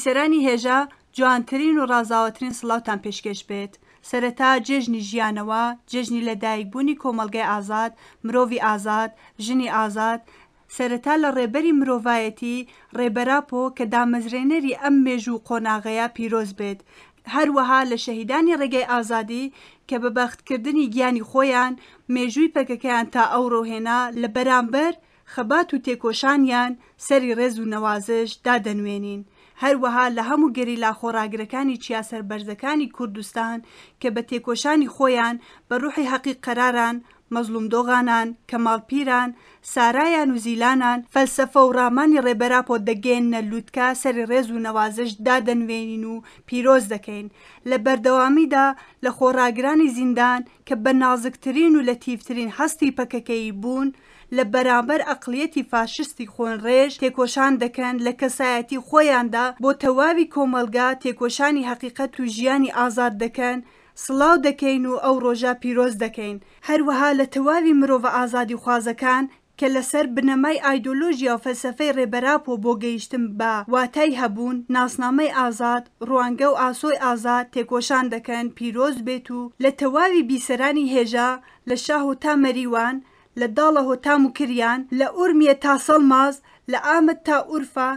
بیسەرانی هێژە جوانترین و ڕازاوەترین سڵاوتان پێشکەش بێت. سەرەتا جێژنی ژیانەوە، جێژنی لەدایکبوونی کۆمەڵگەی ئازاد، مرۆڤی ئازاد، ژنی ئازاد، سەرەتا لە ڕێبەری مرۆڤایەتی ڕێبەراپۆ کە دامەزرێنەری ئەم مێژوو قۆناغەیە پیرۆز بێت. هەروەها لە شەهیدانی ڕێگەی ئازادی کە بە بەختکردنی گیانی خۆیان مێژووی پەکەکەیان تا ئەوڕۆ هێنا لە بەرامبەر خەبات و تێکۆشانیان سەری ڕێز و نەوازش دادەنوێنین. هەروەها لە هەموو گەریلا خۆڕاگرەکانی چیاسەر بەرزەکانی کوردستان کە بە تێکۆشانی خۆیان بە ڕوحی حەقیق قەراران، مەزلوم دۆغانان، کەماڵپیران، سارایان و زیلانان فەلسەفە و ڕامانی ڕێبەراپۆ دەگەێنە لووتکە سەری ڕێز و نەوازش دادەنوێنین و پیرۆز دەکەین. لە بەردەوامیدا لە خۆڕاگرانی زیندان کە بە نازکترین و لەتیفترین هەستی پەکەکەی بوون لە بەرامبەر ئەقلیەتی فاشستی خۆنڕێژ تێکۆشان دەکەن لە کەسایەتی خۆیاندا بۆ تەواوی کۆمەلگا تێکۆشانی حەقیقەت و ژیانی ئازاد دەکەن، سڵاو دەکەین و ئەو ڕۆژە پیرۆز دەکەین. هەروەها لە تەواوی مرۆڤە ئازادی خوازەکان کە لەسەر بنەمای ئایدۆلۆژیا و فەلسەفەی ڕێبەراپۆ بۆ گەیشتن بە واتای هەبوون، ناسنامەی ئازاد، ڕوانگە و ئاسۆی ئازاد تێکۆشان دەکەن پیرۆز بێت و لە تەواوی بیسەرانی هێژە لە شاه و تا مەریوان، لە داڵە هۆتام و کریان، لە ئورمیە تا سەڵماز، لە ئامد تا ئورفا،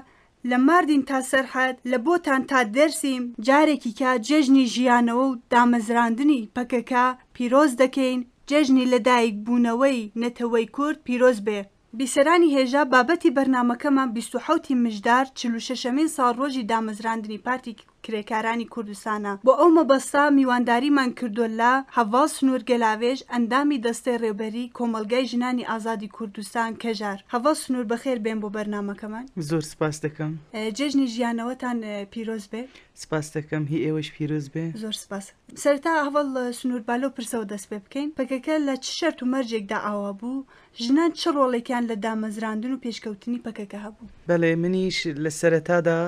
لە ماردین تا سەرحەد، لە بۆتان تا دەرسیم جارێکی کە جێژنی ژیانەوە و دامەزراندنی پەکەکە پیرۆز دەکەین، جێژنی لەدایک بوونەوەی نەتەوەی کورد پیرۆز بێ. بیسەرانی هێژە بابەتی بەرنامەکەمان 27 مژدار 46مین ساڵڕۆژی دامەزراندنی پارتی کرێکارانی کوردستانە. بۆ ئەو مەبەستا میوانداریمان کردو لە هەڤاڵ سنوور گەلاوێژ ئەندامی دەستەی ڕێبەری کۆمەلگای ژنانی ئازادی کوردستان کەژار. هەڤاڵ سنوور بەخێر بێن بۆ بەرنامەکەمان. زۆر سپاس دەکەم. جێژنی ژیانەوەتان پیرۆز بێ. سپاس دەکەم، هی ئێوەش پیرۆز بێ. زۆر سپاس. سەرەتا هەڤاڵ سنوور بالۆ پرسەوە دەست پێ بکەین. پەکەکە لە چ شەرت و مەرجێکدا ئاوا بوو؟ ژنان چ ڕۆڵێکیان لە دامەزراندن و پێشکەوتنی پەکەکە هەبوو؟ بەڵێ منیش لە سەرەتادا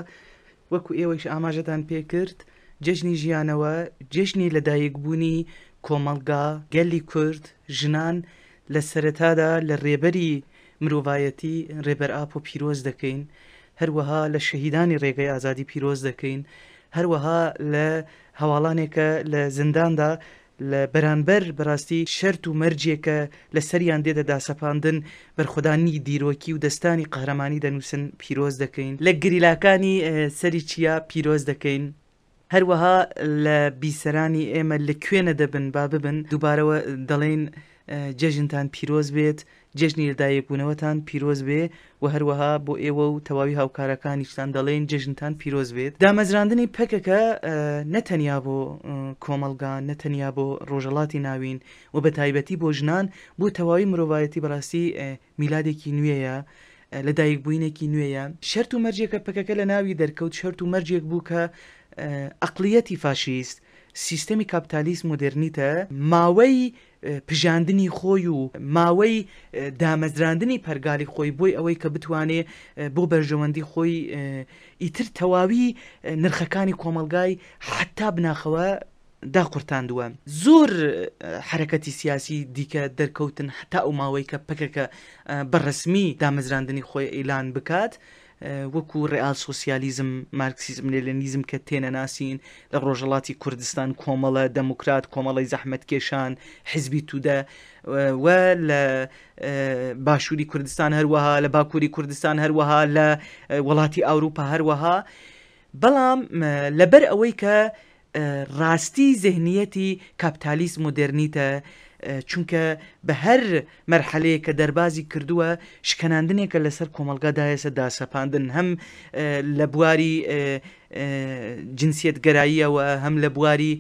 وەکو ئێوەش ئاماژەتان پێکرد، جێژنی ژیانەوە جێژنی لەدایکبوونی کۆمەڵگا گەلی کورد ژنان لە سەرەتادا لە ڕێبەری مرۆڤایەتی ڕێبەرئاپۆ پیرۆز دەکەین، هەروەها لە شەهیدانی ڕێگەی ئازادی پیرۆز دەکەین، هەروەها لە هەواڵانێکە لە زنداندا لە بەرانبەر بەڕاستی شەرت و مەرجێکە لە سەریان دێدە داسەپاندن بەرخودانی دیرۆکی و دەستانی قەهرەمانی دەنووسن پیرۆز دەکەین، لە گریلاکانی سەری چیا پیرۆز دەکەین، هەروەها لە بیسەرانی ئێمە لە کوێنە دەبن با ببن دووبارەوە دەڵێن جێژنتان پیرۆز بێت، جێژنی لەدایکبوونەوەتان پیرۆز بێ و هەروەها بۆ ئێوە و تەواوی هاوکارەکانیشتان دەڵێن جێژنتان پیرۆز بێت. دامەزراندنی پەکەکە نەتەنیا بۆ کۆمەڵگان، نەتەنیا بۆ ڕۆژەڵاتی ناوین و بە تایبەتی بۆ ژنان بۆ تەواوی مرۆڤایەتی بەڕاستی میلادێکی نوێیە، لەدایکبووینێکی نوێیە. شەرت و مەرجێکە پەکەکە لە ناوی دەرکەوت شەرت و مەرجێک بوو کە ئەقلیەتی فاشیست، سیستەمی کاپیتالیسم مۆدرنیتە ماوەی پژاندنی خۆی و ماوەی دامەزراندنی پەرگالی خۆی بۆی ئەوەی کە بتوانێ بۆ بەرژەوەندی خۆی ئیتر تەواوی نرخەکانی کۆمەلگای حتا بناخەوە داقورتاندووە. زۆر حرەکەتی سیاسی دیکە دەرکەوتن حتا ئەو ماوەی کە پەکەکە بەڕسمی دامەزراندنی خۆی ئیلان بکات، وەکو ڕێئال سۆسیالیزم، مارکسیزم، لێنینیزم کە تێنە ناسین لە ڕۆژەڵاتی کوردستان کۆمەڵە دەموکرات، کۆمەڵی زەحمەتکێشان، حیزبی توودە و لە باشووری کوردستان هەروەها لە باکووری کوردستان هەروەها لە وڵاتی ئەوروپا هەروەها. بەڵام لەبەر ئەوەی کە ڕاستی زەهنیەتی کاپیتالیسم مۆدرنیتە، چونکە بە هەر مەرحەلەیە کە دەربازی کردووە شکەناندنێکە لەسەر کۆمەلگادایەسە داسەپاندن، هەم لە بواری جنسیەت گەراییەوە، هەم لە بواری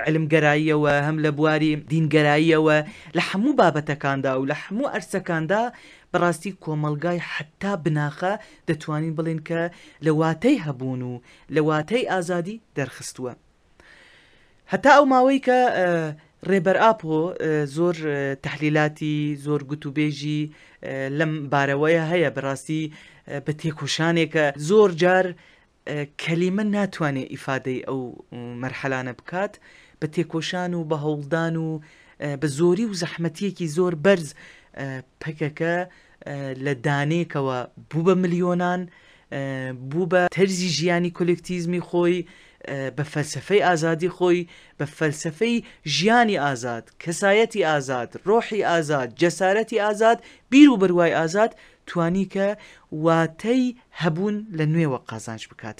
علم گەراییەوە، هەم لە بواری دینگەراییەوە، لە هەموو بابەتەکاندا و لە هەموو ئەرسەکاندا بەڕاستی کۆمەلگای حتا بناخە دەتوانین بڵێن کە لە واتەی هەبوون و لە واتەی ئازادی دەرخستووە. هەتا ئەو ماوەی کە ڕێبەرئاپۆ زۆر تەحلیلاتی زۆر گوتوبێژی لەم بارەوەیە هەیە، بەڕاستی بە تێکۆشانێکە زۆر جار کەلیمە ناتوانێت ئیفادەی ئەو مەرحەلانە بکات، بە تێکۆشان و بە هەوڵدان و بە زۆری و زەحمەتیەکی زۆر بەرز پەکەکە لە دانێکەوە بوو بە ملیۆنان بوو بە تەرزی ژیانی کۆلکتیزمی خۆی، بە فەلسفەی ئازادی خۆی، بە فەلسفەی ژیانی ئازاد، کەسایەتی ئازاد، ڕۆحی ئازاد، جەسارەتی ئازاد، بیر و بڕوای ئازاد توانی کە واتەی هەبوون لە نوێوە قازانج بکات.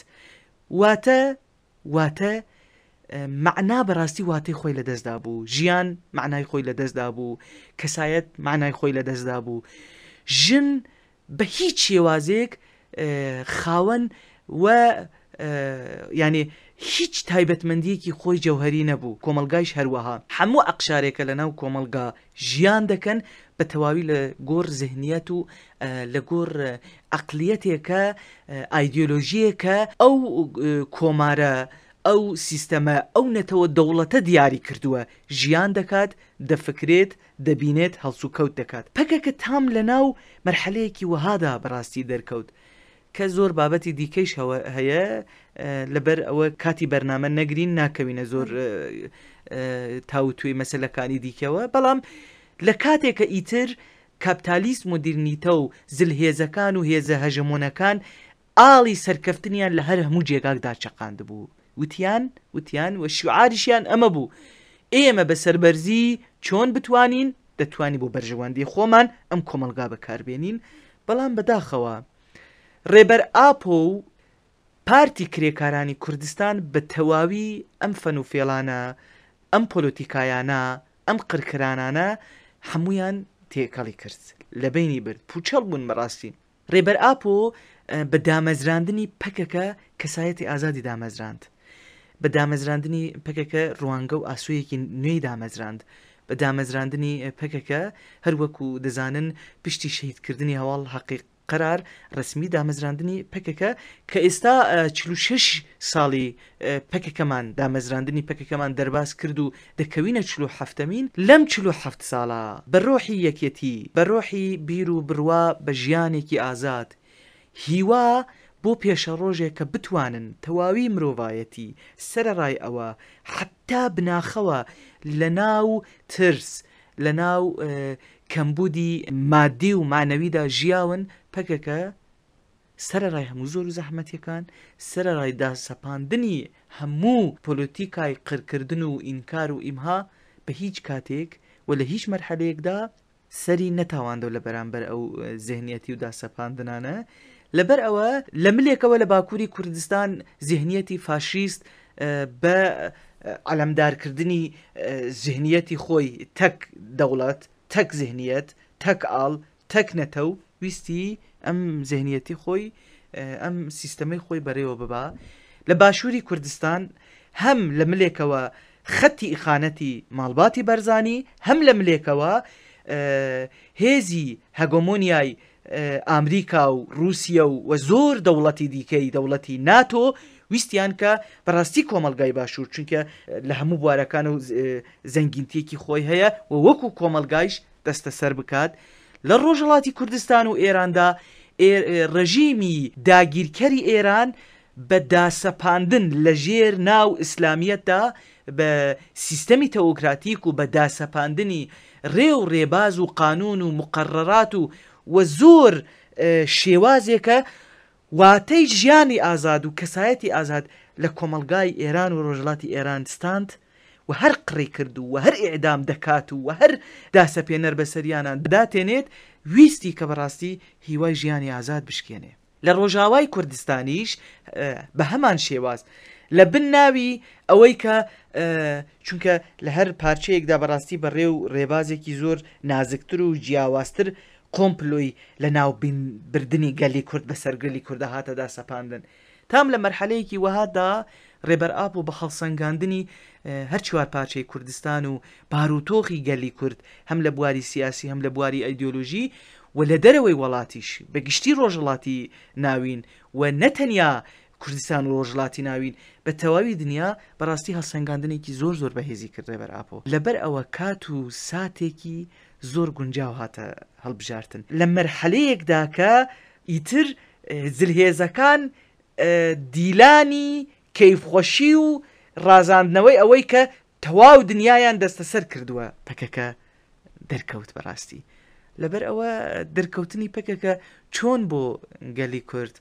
واتە معنا بەڕاستی واتەی خۆی لە دەستدا بوو، ژیان معنای خۆی لە دەستدا بوو، کەسایەت معنای خۆی لە دەستدا بوو. ژن بە هیچ شێوازێک خاوەن و یعنی هیچ تایبەتمەندیەکی خۆی جەوهری نەبوو. کۆمەلگایش هەروەها هەموو ئەقشارێکە لە ناو کۆمەلگا ژیان دەکەن بە تەواوی لە گۆڕ زەهنیەت و لە گۆڕ عەقلیەتێکە، ئایدیۆلۆژیەکە ئەو کۆمارە، ئەو سیستەمە، ئەو نەتەوە دەوڵەتە دیاری کردووە ژیان دەکات، دەفکرێت، دەبینێت، هەڵسوکەوت دەکات. پەکەکە تام لە ناو مەرحەلەیەکی وەهادا بەڕاستی دەرکەوت کە زۆر بابەتی دیکەیش هەیە، لەبەر ئەوە کاتی بەرنامە نەگرین ناکەوینە زۆر تاوتوی مەسەلەکانی دیکەوە. بەڵام لە کاتێکە ئیتر کاپیتالیسم مدرنیتە و زلهێزەکان و هێزە هەژمۆنەکان ئاڵی سەرکەفتنیان لە هەر هەموو جێگاکدا چەقاند بوو. وتیان و شعاریشیان ئەمە بوو: ئێمە بە سەربەرزی چۆن بتوانین دەتوانی بۆ بەرژەوەندی خۆمان ئەم کۆمەلگا بەکاربێنین. بەڵام بەداخەوە ڕێبەر ئاپۆ و پارتی کرێکارانی کوردستان بە تەواوی ئەم فەن و فێڵانە، ئەم پۆلۆتیکایانە، ئەم قڕکرانانە هەمویان تێکەڵی کرد، لە بینی برد، پوچەڵ بوون. بەڕاستی ڕێبەر ئاپۆ بە دامەزراندنی پەکەکە کەسایەتی ئازادی دامەزراند، بە دامەزراندنی پەکەکە ڕوانگە و ئاسوویەکی نوێی دامەزراند، بە دامەزراندنی پەکەکە هەروەکو دەزانن پشتی شەهیدکردنی هەواڵ حەقیق قرار ڕسمی دامەزراندنی پەکەکە کە ئێستا 46 ساڵی پەکەکەمان دامەزراندنی پەکەکەمان دەرباز کرد و دەکەوینە 47مین. لەم 47 ساڵە بە ڕۆحی یەکێتی، بە ڕۆحی بیر و بڕوا، بە ژیانێکی ئازاد هیوا بۆ پێشە ڕۆژێک کە بتوانن تەواوی مرۆڤایەتی سەرەڕای ئەوە حتا بناخەوە لە ناو ترس، لە ناو کەمبودی مادی و معنەویدا ژیاون. پەکەکە سەرەڕای هەموو زۆر و زەحمەتیەکان، سەرەڕای داسەپاندنی هەموو پۆلۆتیکای قڕکردن و ئینکار و ئیمها بە هیچ کاتێک و لە هیچ مەرحەلەیەکدا سەری نەتاواندەوە لە بەرامبەر ئەو زێهنیەتی و داسەپاندنانە. لەبەر ئەوە لە ملێکەوە لە باکووری کوردستان زێهنیەتی فاشیست بە عەلەمدارکردنی زێهنیەتی خۆی تەک دەوڵەت، تەک زێهنیەت، تەک ئاڵ، تەک نەتەو ویستی ئەم زێهنیەتی خۆی، ئەم سیستەمەی خۆی بەڕێوە ببا. لە باشووری کوردستان هەم لە ملێکەوە خەتی ئیخانەتی ماڵباتی بەرزانی، هەم لە ملێکەوە هێزی هەگۆمۆنیای ئامریکا و رووسیا و زۆر دەوڵەتی دیکەی دەوڵەتی ناتۆ ویستیان کە بەڕاستی کۆمەلگای باشوور، چونکە لە هەموو بوارەکان و زەنگینتیەکی خۆی هەیە و وەکو کۆمەلگایش دەستە سەر بکات. لە ڕۆژهەڵاتی کوردستان و ئێراندا ڕژیمی داگیرکەری ئێران بە داسەپاندن لە ژێر ناو ئیسلامیەتدا بە سیستەمی تەوکراتیک و بە داسەپاندنی ڕێ و ڕێباز و قانون و مقررات و زۆر شێوازێکە واتەی ژیانی ئازاد و کەسایەتی ئازاد لە کۆمەلگای ئێران و ڕۆژهەڵاتی ئێران ستاند و هەر قڕی کرد و هەر ئیعدام دەکات و هەر داسەپێنەر بەسەریانان داتێنێت، ویستی کە بەڕاستی هیوای ژیانی ئازاد بشکێنێ. لە ڕۆژاوای کوردستانیش بە هەمان شێواز لە بن ناوی ئەوەی کە چونکە لە هەر پارچەیەکدا بەڕاستی بە ڕێ و ڕێبازێکی زۆر نازکتر و جیاوازتر کۆمپلۆی لە ناو بردننی گەلی کورد بەسەر گەلی کووردە هاتەدا سەپاندن. تام لە مەرحەلەیەکی وەهادا ڕێبەر ئاپ و بە خەڵسەنگاندنی هەر چوار پارچەی کوردستان و باروتۆخی گەلی کورد هەم لە بواری سیاسی هەم لە بواری ئەیدیۆلۆژی و لە دەرەوەی وڵاتیش بەگشتی ڕۆژهڵاتی ناوین و نەتەنیا کوردستان و ڕۆژهڵاتی ناوین بە تەواوی دنیا بەڕاستی هەڵسەنگاندنێکی زۆر زۆر بەهێزی کرد ڕێبەر ئاپۆ. لەبەر ئەوە کات و ساتێکی زۆر گونجاو هاتە هەڵبژارتن لە مەرحەلەیەکدا کە ئیتر زلهێزەکان دیلانی کەیفخۆشی و ڕازاندنەوەی ئەوەی کە تەواو دنیایان دەستەسەر کردووە پەکەکە دەرکەوت. بەڕاستی لەبەر ئەوە دەرکەوتنی پەکەکە چۆن بۆ گەلی کورد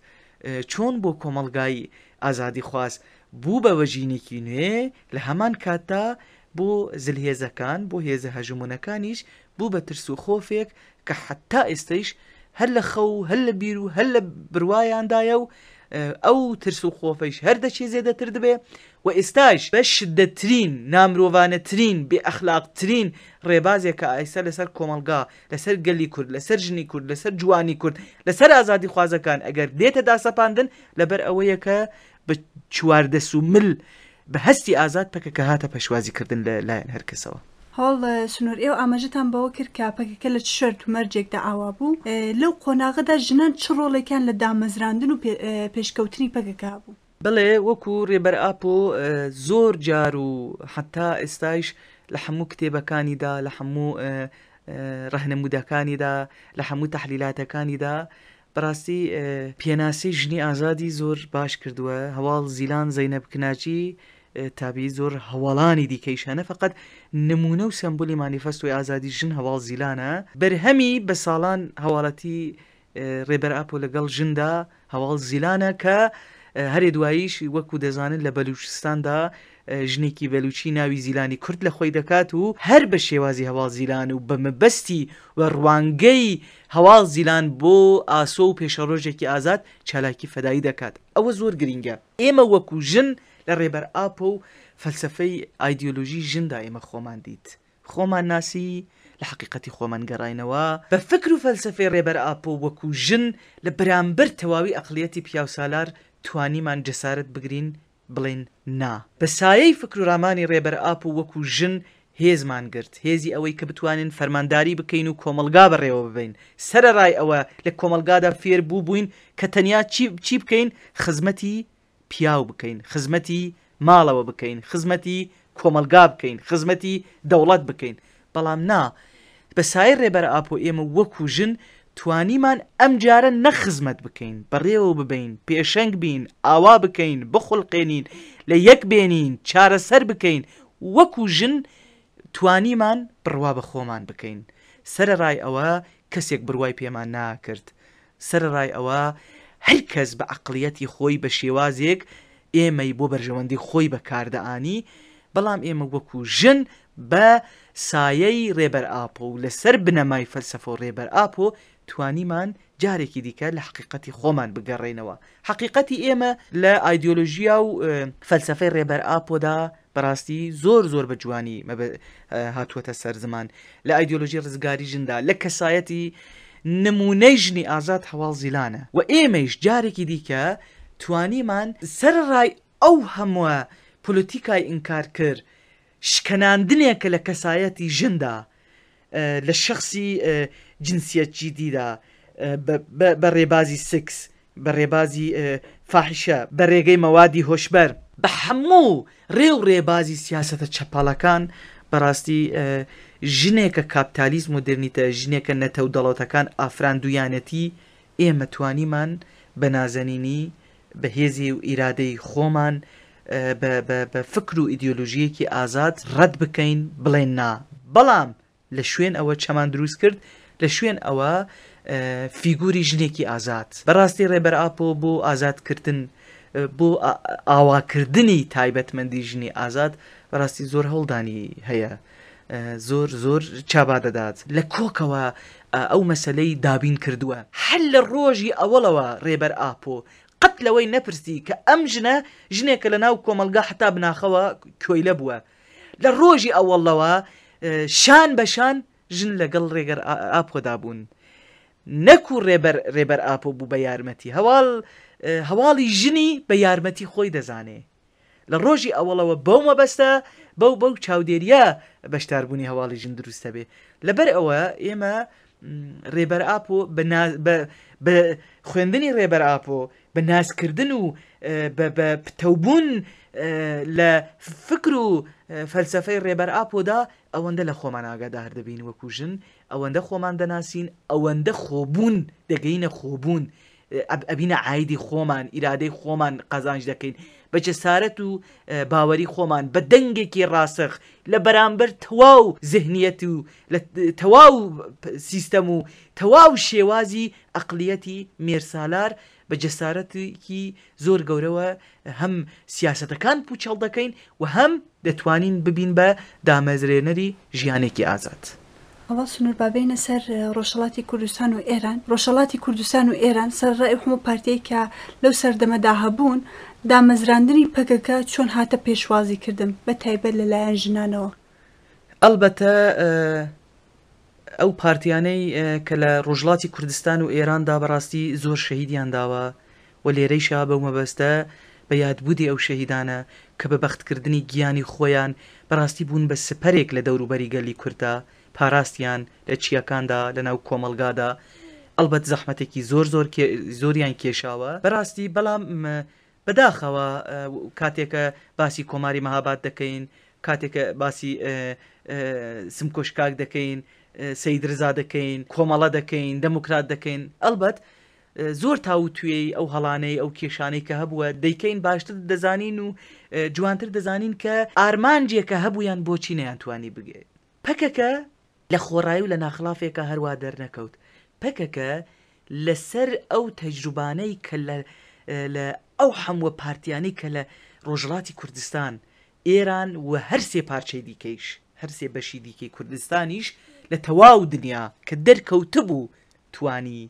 چۆن بۆ کۆمەڵگای ئازادی خواست بوو بە وەژینێکی نوێ لە هەمان کاتتا بۆ زلهێزەکان بۆ هێزە هەژمونەکانیش بوو بە ترس و خۆفێک کە حتا ئێستەیش هەر لە خەو هەر لە بیر و هەر لە بڕوایاندایە و ئەو ترس و خۆفەیش هەر دەچێ زێدەتر دەبێ و ئێستاش بە شدەترین نامرۆڤانەترین بێ ئەخلاقترین ڕێبازێک کە ئایستا لەسەر کۆمەڵگا لەسەر گەلی کورد لەسەر ژنی کورد لەسەر جوانی کورد لەسەر ئازادی خوازەکان ئەگەر دێتە داسەپاندن لەبەر ئەوەیە کە بە چواردەس و مل بە هەستی ئازاد پەکە کە هاتە پەشوازیکردن لە لایەن هەر کەسەوە. هەڵ سنوور ئێوە ئاماژەتان بەوە کرد کە پەکەکە لە شەرت و مەرجێکدا ئاوا بوو لەو قۆناغەدا ژنان چ ڕۆڵێکیان لە دامەزراندن و پێشکەوتنی پەکەکە بوو؟ بڵێ وەکو ڕێبەر ئاپۆ زۆر جار و حتا ئێستایش لە هەموو کتێبەکانیدا لە هەموو ڕەهنەمودەکانیدا لە هەموو تەحلیلاتەکانیدا بەڕاستی پێناسی ژنی ئازادی زۆر باش کردووە. هەواڵ زیلان زەینەب کناچی تابی زۆر هەواڵانی دیکەیشانە فقط نمونە و سمبولی مانیفەستۆی ئازادی ژن هەواڵ زیلانە بەرهەمی بە ساڵان هەواڵەتی ڕێبەر ئاپۆ لەگەڵ ژندا هەواڵ زیلانە کە هەرێ دواییش وەکو دەزانن لە بەلوچستاندا ژنێکی بەلوچی ناوی زیلانی کورد لە خۆی دەکات و هەر بە شێوازی هەواڵ زیلان و بە مەبەستی و ڕوانگەی هەواڵ زیلان بۆ ئاسۆ و پێشەڕۆژێکی ئازاد چالاکی فەدایی دەکات. ئەوە زۆر گرینگە. ئێمە وەکو ژن لە ڕێبەر ئاپۆ و فەلسەفەی ئایدیۆلۆژی ژندا ئێمە خۆمان دیت خۆمان ناسی لە حقیقەتی خۆمان گەڕاینەوە بە فکر و فەلسەفەی ڕێبەر ئاپۆ وەکو ژن لە بەرامبەر تەواوی ئەقلیەتی پیاوسالار توانیمان جەسارەت بگرین بڵێن نا بە سایەی فکر و ڕامانی ڕێبەر ئاپۆ وەکو ژن هێزمان گرت هێزی ئەوەی کە بتوانین فەرمانداری بکەین و کۆمەلگا بەڕێوە ببین سەرەڕای ئەوە لە کۆمەلگادا فێر بوو بووین کە تەنیا چی بکەین خزمەتی پیاو بکەین خزمەتی ماڵەوە بکەین خزمەتی کۆمەلگا بکەین خزمەتی دەوڵەت بکەین بەڵام نا بە سایە ڕێبەر ئاپۆ ئێمە وەکو ژن توانیمان ئەم جارە نەخزمەت بکەین بەڕێوە ببین پێشەنگ بین ئاوا بکەین بخڵقێنین لە یەک بێنین چارەسەر بکەین وەکو ژن توانیمان بڕوا بە خۆمان بکەین سەرەڕای ئەوە کەسێک بڕوای پێمان ناکرد سەرەڕای ئەوە هەر کەس بە عەقڵیەتی خۆی بە شێوازێک ئێمەی بۆ بەرژەوەندی خۆی بەکاردەئانی بەڵام ئێمە وەکو ژن بە سایەی ڕێبەر ئاپۆ و لەسەر بنەمای فەلسەفە و ڕێبەر ئاپۆ توانیمان جارێکی دیکە لە حقیقەتی خۆمان بگەڕێنەوە حقیقەتی ئێمە لە ئایدیۆلۆژیا و فەلسەفەی ڕێبەر ئاپۆدا بەڕاستی زۆر بە جوانی هاتووەتە سەر زمان لە ئایدیۆلۆژی ڕزگاری ژندا لە کەسایەتی نمونەی ژنی ئازاد هەواڵ زیلانە و ئێمەش جارێکی دیکە توانیمان سەرڕای ئەو هەمووە پۆلۆتیکای ئینکار کرد شکەناندنێکە لە کەسایەتی ژندا لە شخصی جنسیەتی دیدا بە ڕێبازی سکس بە ڕێبازی فاحشە بە ڕێگەی مەوادی هۆشبەر بە هەموو ڕێو ڕێبازی سیاسەتە چەپاڵەکان بەڕاستی ژنێکە کاپیتالیزم مدرنیتە ژنێکە نەتە و دەڵەتەکان ئافراندویانەتی ئێمە توانیمان بە نازەنینی بە هێزی و ئیرادەی خۆمان بە فکر و ئیدیۆلۆژیەکی ئازاد ڕەت بکەین بڵێن نا بەڵام لە شوێن ئەوە چەمان دروست کرد لە شوێن ئەوە فیگوری ژنێکی ئازاد بەڕاستی ڕێبەر ئاپۆ بۆ ئازادکردن بۆ ئاواکردنی تایبەتمەندی ژنی ئازاد بەڕاستی زۆر هەوڵدانی هەیە زۆر چابا دەدات لە کۆکەوە ئەو مەسەلەی دابین کردووە هەر لە ڕۆژی ئەوڵەوە ڕێبەر ئاپۆ قەت لەوەی نەپرسی کە ئەم ژنێکە لە ناو کۆمەلگا حتا بناخەوە کۆیلە بووە لە ڕۆژی ئەوڵەوە شان بەشان ژن لەگەڵ ڕێگەر ئاپۆدا بوون نەکو ڕێبەر ئاپۆ بوو بە یارمەتی هەواڵی ژنی بە یارمەتی خۆی دەزانێ لە ڕۆژی ئەوڵەوە بەو مەبەستە بەو چاودێریە بەشداربوونی هەواڵی ژن دروستە بێ لەبەر ئەوە ئێمە ڕێبەر ئاپۆ بە خوێندنی ڕێبەر ئاپۆ بە ناسکردن و بە پتەوبوون لە فکر و فەلسەفەی ڕێبەر ئاپۆدا ئەوەندە لە خۆمان ئاگادار دەبین وەکو ژن ئەوەندە خۆمان دەناسین ئەوەندە خۆبوون دەگەینە خۆبوون ئەبینە عایدی خۆمان ئیرادەی خۆمان قەزانج دەکەین بە جەسارەت و باوەری خۆمان بە دەنگێکی ڕاسخ لە بەرامبەر تەواو زهنیەت و تەواو سیستەم و تەواو شێوازی ئەقلیەتی مێرسالار بە جەسارەتێکی زۆر گەورەوە هەم سیاسەتەکان پوچەڵ دەکەین و هەم دەتوانین ببین بە دامەزرێنەری ژیانێکی ئازاد. ئەوە سنوور بابینە سەر ڕۆژهەڵاتی کوردستان و ئێران. ڕۆژهەڵاتی کوردستان و ئێران سەرڕای هەموو پارتیەیەکە لەو سەردەمەدا هەبوون دامەزراندنی پەکەکە چۆن هاتە پێشوازی کردم بە تایبەت لەلایەن ژنانەوە. ئەلبەتە ئەو پارتیانەی کە لە ڕۆژهەڵاتی کوردستان و ئێراندا بەڕاستی زۆر شەهیدیان داوە و لێرەیشا بەو مەبەستە بە یادبوودی ئەو شەهیدانە کە بە بەختکردنی گیانی خۆیان بەڕاستی بوون بە سپەرێک لە دەوروبەری گەلی کوردە پاراستیان لە چیەکاندا لە ناو کۆمەلگادا ئەلبەت زەحمەتێکی زۆریان کێشاوە بەڕاستی بەڵام بەداخەوە کاتێکە باسی کۆماری مەهاباد دەکەین کاتێکە باسی سمکۆشکاک دەکەین سەید ڕزا دەکەین کۆمەڵە دەکەین دەموکرات دەکەین ئەلبەت زۆر تاوتوێی ئەو هەڵانەی ئەو کێشانەی کە هەبووە دەیکەین باشتر دەزانین و جوانتر دەزانین کە ئارمانجێکە هەبوویان بۆچی نەیانتوانی بگێت. پەکەکە لە خۆڕایی و لە ناخلافێکە هەروە دەرنەکەوت. پەکەکە لەسەر ئەو تەجروبانەی کە لە ئەو هەموو پارتیانەی کە لە ڕۆژهەڵاتی کوردستان ئێران و هەر سێ پارچەی دیکەیش هەر سێ بەشی دیکەی کوردستانیش لە تەواو دنیا کە دەرکەوتبوو توانی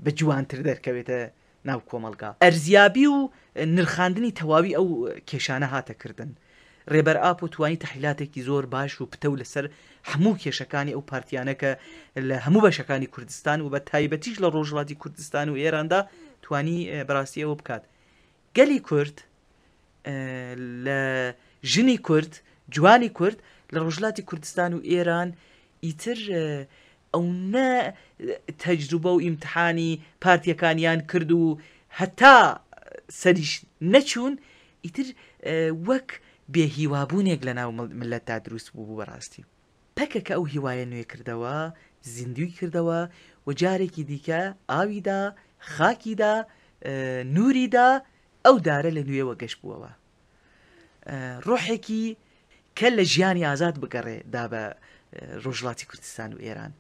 بە جوانتر دەرکەوێتە ناو کۆمەلگا. ئەرزیابی و نرخاندنی تەواوی ئەو کێشانە هاتەکردن. ڕێبەر ئاپ و توانی تەحلیلاتێکی زۆر باش و پتە لەسەر هەموو کێشەکانی ئەو پارتیانەکە لە هەموو بەشەکانی کوردستان و بە تایبەتیش لە ڕۆژهەڵاتی کوردستان و ئێراندا توانی بەڕاستی ئەوە بکات. گەلی کورد لە ژنی کورد جوانی کورد لە ڕۆژهەڵاتی کوردستان و ئێران ئیتر ئەو نە تەجروبە و ئیمتحانی پارتیەکانیان کرد و هەتا سەریش نەچوون ئیتر وەک بێهیوابوونێک لە ناو ملەتدا دروست بوو بەڕاستی. پەکەکە ئەو هیوایە نوێ کردەوە زیندوی کردەوە و جارێکی دیکە ئاویدا خاکیدا نووریدا ئەو دارە لە نوێوە گەشت بووەوە. ڕۆحێکی کە لە ژیانی ئازاد بگەڕێ دا بە ڕۆژهەڵاتی کوردستان و ئێران.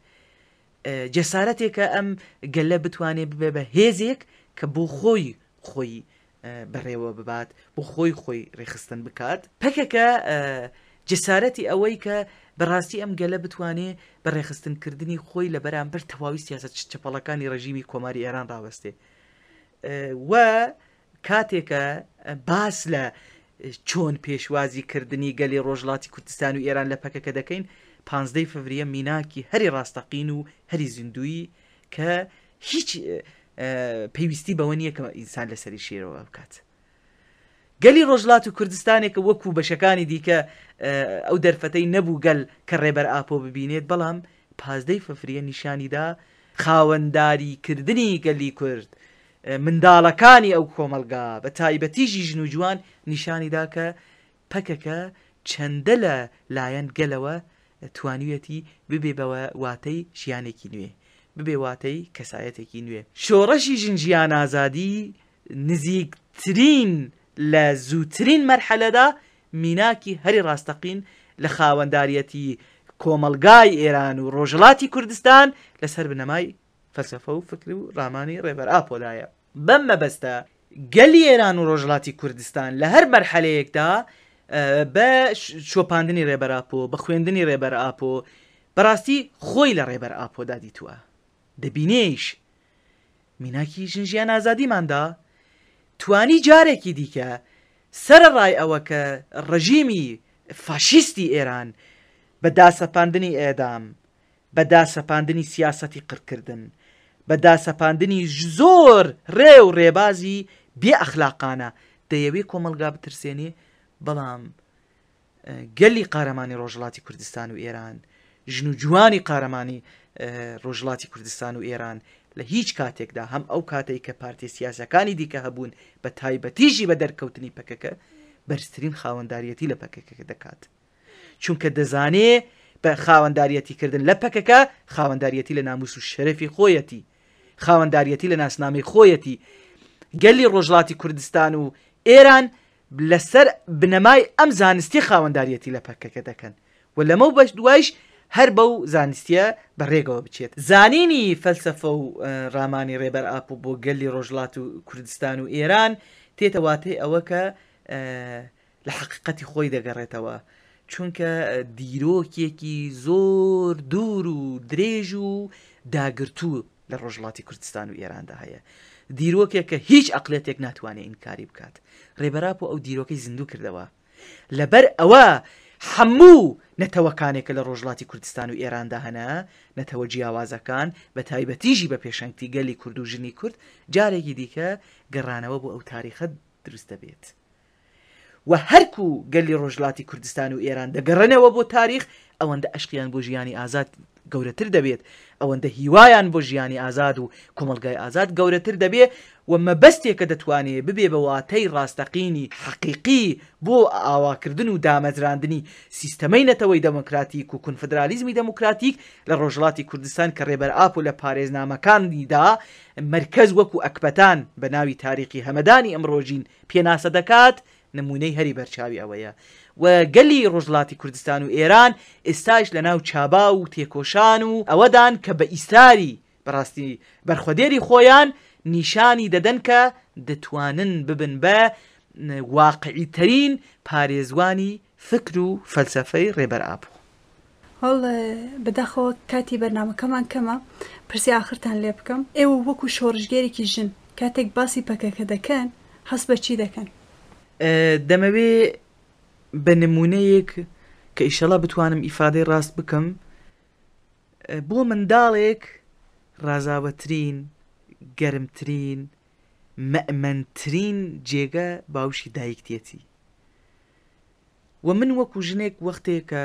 جەسارەتێکە ئەم گەلە بتوانێت ببێ بە هێزێک کە بۆ خۆی بەڕێوە ببات بۆ خۆی ڕێخستن بکات. پەکەکە جەسارەتی ئەوەی کە بەڕاستی ئەم گەلە بتوانێت بە ڕێخستنکردنی خۆی لە بەرامبەر تەواوی سیاسەت چەپەڵەکانی ڕژیمی کۆماری ئێران ڕاوەستێ و کاتێکە باس لە چۆن پێشوازیکردنی گەلی ڕۆژهەڵاتی کوردستان و ئێران لە پەکەکە دەکەین 15 فەڤریە میناکی هەری ڕاستەقین و هەری زیندویی کە هیچ پێویستی بەوە نییە کە ئینسان لەسەری شێرەوە بکات. گەلی ڕۆژهەڵات و کوردستانێکە وەکو بەشەکانی دیکە ئەو دەرفەتەی نەبوو گەل کە ڕێبەر ئاپۆ ببینێت بەڵام 15 فەڤریە نیشانیدا خاوەنداریکردنی گەلی کورد منداڵەکانی ئەو کۆمەلگا بە تایبەتیژی ژن و جوان نیشانیدا کە پەکەکە چەندە لە لایەن گەلەوە توانوێتی ببێ بەوە واتەی ژیانێکی نوێ ببێ واتەی کەسایەتێکی نوێ. شۆڕەشی ژنجیان ئازادی نزیکترین لە زووترین مەرحەلەدا میناکی هەری ڕاستەقین لە خاوەنداریەتی کۆمەلگای ئێران و ڕۆژهەڵاتی کوردستان لەسەر بنەمای فەلسەفە و فکر و ڕامانی ڕێبەر ئاپۆلایە. بەم مەبەستە گەلی ئێران و ڕۆژهەڵاتی کوردستان لە هەر مەرحەلەیەکدا بە شۆپاندنی ڕێبەر ئاپۆ بە خوێندنی ڕێبەر ئاپۆ بەڕاستی خۆی لە ڕێبەر ئاپۆدا دیتووە. دەبینێش میناکی ژنجیان ئازادیماندا توانی جارێکی دیکە سەرڕای ئەوە کە ڕژیمی فاشیستی ئێران بە داسەپاندنی ئێدام بە داسەپاندنی سیاسەتی قڕکردن بە داسەپاندنی زۆر ڕێ و ڕێبازی بێ ئەخلاقانە دەیەوێت کۆمەلگا بترسێنێ بەڵام گەلی قارەمانی ڕۆژهەڵاتی کوردستان و ئێران ژن و جوانی قارەمانی ڕۆژهەڵاتی کوردستان و ئێران لە هیچ کاتێکدا هەم ئەو کاتێک کە پارتی سیاسەکانی دیکە هەبوون بە تایبەتیژی بە دەرکەوتنی پەکەکە بەرزترین خاوەنداریەتی لە پەکەکە دەکات چونکە دەزانێ بە خاوەنداریەتی کردن لە پەکەکە خاوەنداریەتی لە ناموس و شەرەفی خۆیەتی خاوەنداریەتی لە ناسنامەی خۆیەتی گەلی ڕۆژهەڵاتی کوردستان و ئێران لەسەر بنەمای ئەم زانستی خاوەنداریەتی لە پەکەکە دەکەن و لەمە بەش دوایش هەر بەو زانستیە بەڕێگەوە بچێت. زانینی فەلسەفە و ڕامانی ڕێبەر ئاپ و بۆ گەلی ڕۆژهەڵات و کوردستان و ئێران تێتە واتەی ئەوە کە لە حەقیقەتی خۆی دەگەڕێتەوە، چونکە دیرۆکێکی زۆر دوور و درێژ و داگرتوو لە ڕۆژهەڵاتی کوردستان و ئێراندا هەیە، دیرۆکێک کە هیچ عەقڵێتێک ناتوانێت ئینکاری بکات. ڕێبەر ئاپ ئەو دیرۆکەی زیندوو کردەوە، لەبەر ئەوە هەموو نەتەوەکانێکە لە ڕۆژهەڵاتی کوردستان و ئێراندا هەنا، نەتەوە جیاوازەکان بە تایبەتیژی بە پێشەنگتی گەلی کورد و ژنی کورد جارێکی دیکە گەڕانەوە بۆ ئەو تاریخە دروست دەبێت و هەرکو گەلی ڕۆژهەڵاتی کوردستان و ئێران دەگەڕێنەوە بۆ تاریخ ئەوەندە عشقیان بۆ ژیانی ئازاد گەورەتر دەبێت، ئەوەندە هیوایان بۆ ژیانی ئازاد و کۆمەلگای ئازاد گەورەتر دەبێت و مەبەستێکە دەتوانێت ببێ بە واتەی ڕاستەقینی حەقیقی بۆ ئاواکردن و دامەزراندنی سیستەمەی نەتەوەی دەموکراتیک و کونفدرالیزمی دەموکراتیک لە ڕۆژهەڵاتی کوردستان کە ڕێبەر ئاپ و لە پارێزنامەکانیدا مرکز وەکو ئەکبەتان بە ناوی تاریخی هەمەدانی ئەمڕۆژین پێناسە دەکات، نمونەی هەری بەرچاوی ئەوەیە. و گەلی ڕۆژهەڵاتی کوردستان و ئێران ئێستاش لە ناو چابا و تێکۆشان و ئەوەدان کە بە ئیساری بەڕاستی بەرخۆدێری خۆیان نیشانی دەدەن کە دەتوانن ببن بە واقعیترین پارێزوانی فکر و فەلسەفەی ڕێبەر ئاپ. هەڵ بەداخەوە کاتی بەرنامەکەمان کەمە، پرسی ئاخرتان لێ بکەم، ئێوە وەکو شۆڕژگەرێکی ژن کاتێک باسی پەکەکە دەکەن هەست بە چی دەکەن؟ دەمەوێ بە نمونەیەک کە ئیشەڵا بتوانم ئیفادەی ڕاست بکەم، بۆ منداڵێک ڕازاوەترین، گەرمترین، مەئمەنترین جێگە باوشی دایکتێتی و من وەکو ژنێک وەختێک کە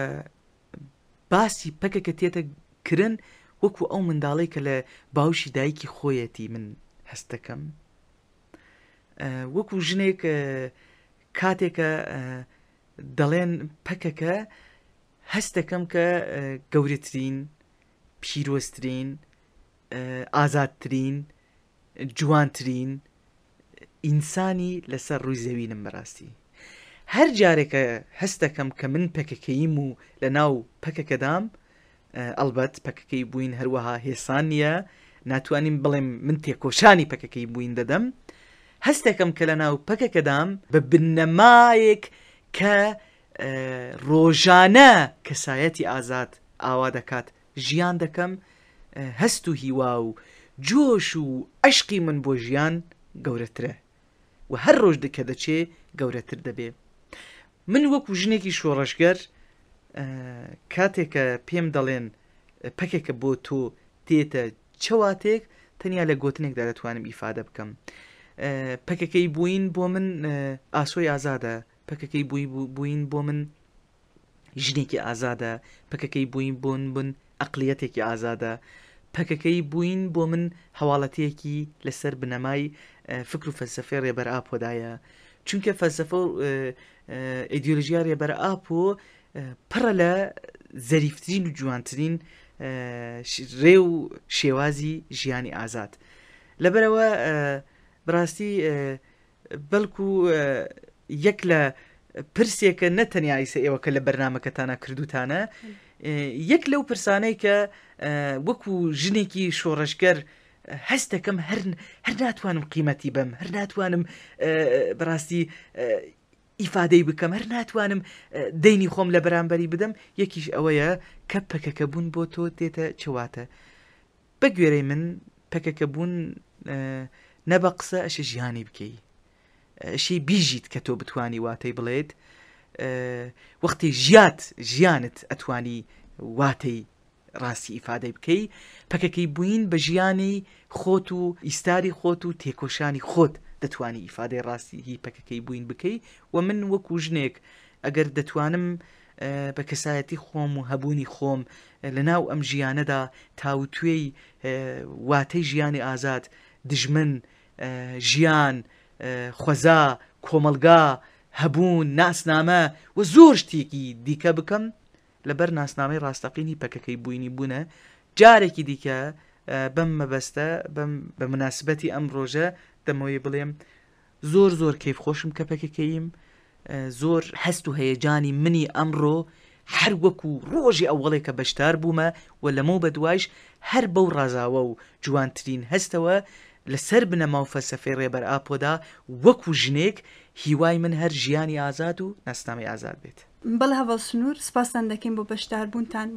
باسی پەکەکە تێتە کرن وەکو ئەو منداڵەی کە لە باوشی دایکی خۆیەتی من هەست دەکەم، وەکو ژنێک کاتێکە دەڵێن پەکەکە هەست دەکەم کە گەورەترین، پیرۆزترین، ئازادترین، جوانترین ئینسانی لەسەر ڕووی زەوینم بەڕاستی. هەر جارێکە هەست دەکەم کە من پەکەکەیم و لە ناو پەکەکەدام، ئەلبەت پەکەکەی بووین هەروەها هێسان نییە، ناتوانین بڵێم من تێکۆشانی پەکەکەی بووین دەدەم، هەست دەکەم کە لە ناو پەکەکەدام بە بنەمایەک کە ڕۆژانە کەسایەتی ئازاد ئاوا دەکات ژیان دەکەم، هەست و هیوا و جۆش و عشقی من بۆ ژیان گەورەترە و هەر ڕۆژ کە دەچێ گەورەتر دەبێ. من وەکو ژنێکی شۆڕەشگەر کاتێکە پێم دەڵێن پەکێکە بۆ تۆ تێتە چەواتێک، تەنیا لە گوتنێکدا دەتوانم ئیفادە بکەم. پەکەکەی بووین بۆ من ئاسۆی ئازادە، پەکەکەی بووین بۆ من ژنێکی ئازادە، پەکەکەی بووین بۆن بن ئەقلیەتێکی ئازادە، پەکەکەی بووین بۆ من هەواڵەتەیەکی لەسەر بنەمای فکر و فەلسەفەی ڕێبەر ئاپۆدایە، چونکە فەلسەفە و ئیدیۆلۆژیا ڕێبەر ئاپۆ پڕە لە زەریفترین و جوانترین ڕێ و شێوازی ژیانی ئازاد. لەبەرەوە بڕاستی بەڵکو یەک لە پرسێکە نەتەنیا ئیسە ئێوە کە لە بەرنامەکەتانە کردوتانە، یەک لەو پرسانەی کە وەکو ژنێکی شۆڕەشگەر هەست دەکەم هەر ناتوانم قیمەتی بەم، هەر ناتوانم بەڕاستی ئیفادەی بکەم، هەر ناتوانم دەینی خۆم لە بەرامبەری بدەم، یەکیش ئەوەیە کە پەکەکە بوون بۆ تۆ تێتە چەواتە. بە گوێرەی من پەکەکە بوون نە بە قسە ئەشە ژیانی بکەی، ئەشی بیژیت کە تۆ بتانی واتەی بڵێت، وەختی ژیانت ئەتوانی واتەی ڕاستی ئیفادەی بکەی، پەکەکەی بووین بە ژیانی خۆت و ئیستاری خۆت و تێکۆشانی خۆت دەتوانی ئیفادەی ڕاستی هی پەکەکەی بووین بکەی. و من وەکو ژنێک ئەگەر دەتوانم بە کەسایەتی خۆم و هەبوونی خۆم لە ناو ئەم ژیانەدا تاوتوێی واتەی ژیانی ئازاد، دژمن، ژیان، خۆزا، کۆمەلگا، هەبوون، ناسنامە و زۆر شتێکی دیکە بکەم، لەبەر ناسنامەی ڕاستەقینی پەکەکەی بووینی بوونە جارێکی دیکە بەم مەبەستە بە مناسبەتی ئەم ڕۆژە دەمەوەی بڵێم زۆر کەیف خۆشم کەپەکەکەیم، زۆر هەست و هەیەجانی منی ئەمڕۆ هەر وەکو ڕۆژی ئەوڵێکە بەشدار بوومە و لەمە بە دوایش هەر بەو ڕازاوە و جوانترین هەستەوە لەسەر بنەما و فەلسەفەی ڕێبەر ئاپۆدا وەکو ژنێک هیوای من هەر ژیانی ئازاد و نەستامی ئازاد بێت. بەڵێ هەڤڵ سنوور سپاسان دەکەین بۆ بەشداربوونتان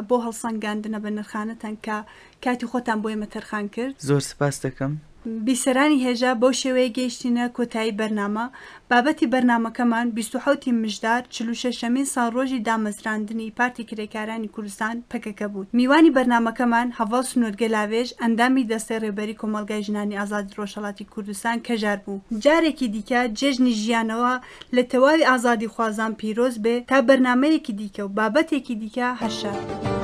بۆ هەڵسەنگاندنە بە نرخانەتان کە کاتی خۆتان بۆ ئێمە تەرخان کرد. زۆر سپاس دەکەم. بیسەرانی هێژە بەو شێوەیە گەیشتینە کۆتایی بەرنامە. بابەتی بەرنامەکەمان 26 مژدار 46مین ساڵڕۆژی دامەزراندنی پارتی کرێکارانی کوردستان پەکەکە بوو. میوانی بەرنامەکەمان هەڤڵ سنوور گەلاوێژ ئەندامی دەستەی ڕێبەری کۆمەلگای ژنانی ئازادی ڕۆژهەڵاتی کوردستان کەژار بوو. جارێکی دیکە جێژنی ژیانەوە لە تەواوی ئازادی خوازان پیرۆز بێ تا بەرنامەیەکی دیکە و بابەتێکی دیکە هەرشار.